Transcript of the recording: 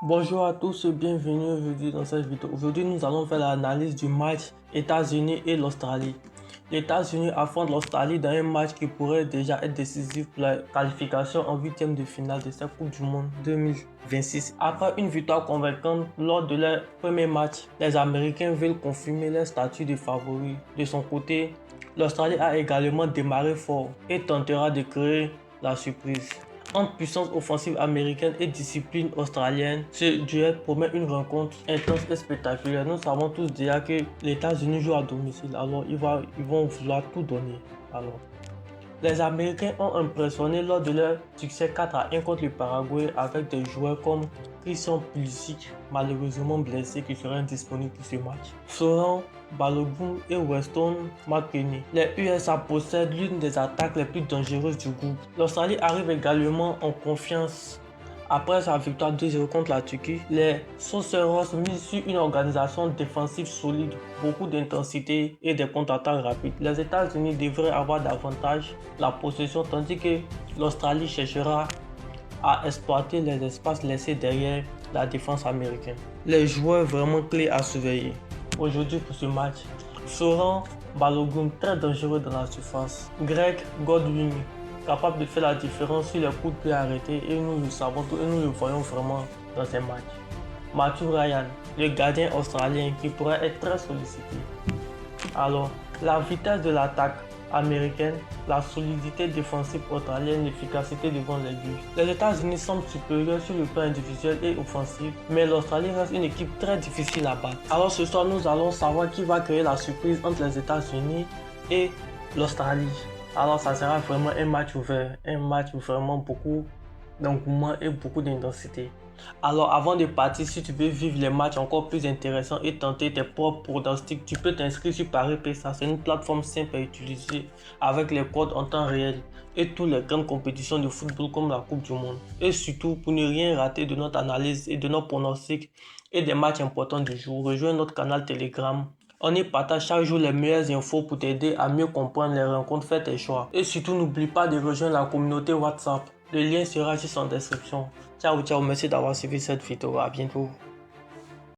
Bonjour à tous et bienvenue aujourd'hui dans cette vidéo. Aujourd'hui, nous allons faire l'analyse du match États-Unis et l'Australie. Les États-Unis affrontent l'Australie dans un match qui pourrait déjà être décisif pour la qualification en huitième de finale de cette Coupe du Monde 2026. Après une victoire convaincante lors de leur premier match, les Américains veulent confirmer leur statut de favori. De son côté, l'Australie a également démarré fort et tentera de créer la surprise. Entre puissance offensive américaine et discipline australienne, ce duel promet une rencontre intense et spectaculaire. Nous savons tous déjà que les États-Unis jouent à domicile, alors ils vont vouloir tout donner. Les Américains ont impressionné lors de leur succès 4-1 contre le Paraguay avec des joueurs comme Christian Pulisic, malheureusement blessé, qui sera indisponible pour ce match. Florent Balogun et Weston McKennie. Les USA possèdent l'une des attaques les plus dangereuses du groupe. L'Australie arrive également en confiance. Après sa victoire 2-0 contre la Turquie, les Sauceros misent sur une organisation défensive solide, beaucoup d'intensité et des contre-attaques rapides. Les États-Unis devraient avoir davantage la possession, tandis que l'Australie cherchera à exploiter les espaces laissés derrière la défense américaine. Les joueurs vraiment clés à surveiller aujourd'hui pour ce match: Florent Balogun, très dangereux dans la surface; Greg Godwin, capable de faire la différence sur les coups de pied arrêtés, et nous le savons et nous le voyons vraiment dans ces matchs. Matthew Ryan, le gardien australien qui pourrait être très sollicité. Alors, la vitesse de l'attaque américaine, la solidité défensive australienne, l'efficacité devant les buts. Les États-Unis semblent supérieurs sur le plan individuel et offensif, mais l'Australie reste une équipe très difficile à battre. Alors ce soir, nous allons savoir qui va créer la surprise entre les États-Unis et l'Australie. Alors ça sera vraiment un match ouvert, un match vraiment beaucoup d'engouement et beaucoup d'intensité. Alors avant de partir, si tu veux vivre les matchs encore plus intéressants et tenter tes propres pronostics, tu peux t'inscrire sur Paris PSA. C'est une plateforme simple à utiliser avec les codes en temps réel et toutes les grandes compétitions de football comme la Coupe du Monde. Et surtout, pour ne rien rater de notre analyse et de nos pronostics et des matchs importants du jour, rejoins notre canal Telegram. On y partage chaque jour les meilleures infos pour t'aider à mieux comprendre les rencontres, faire tes choix. Et surtout, n'oublie pas de rejoindre la communauté WhatsApp. Le lien sera juste en description. Ciao, ciao, merci d'avoir suivi cette vidéo. À bientôt.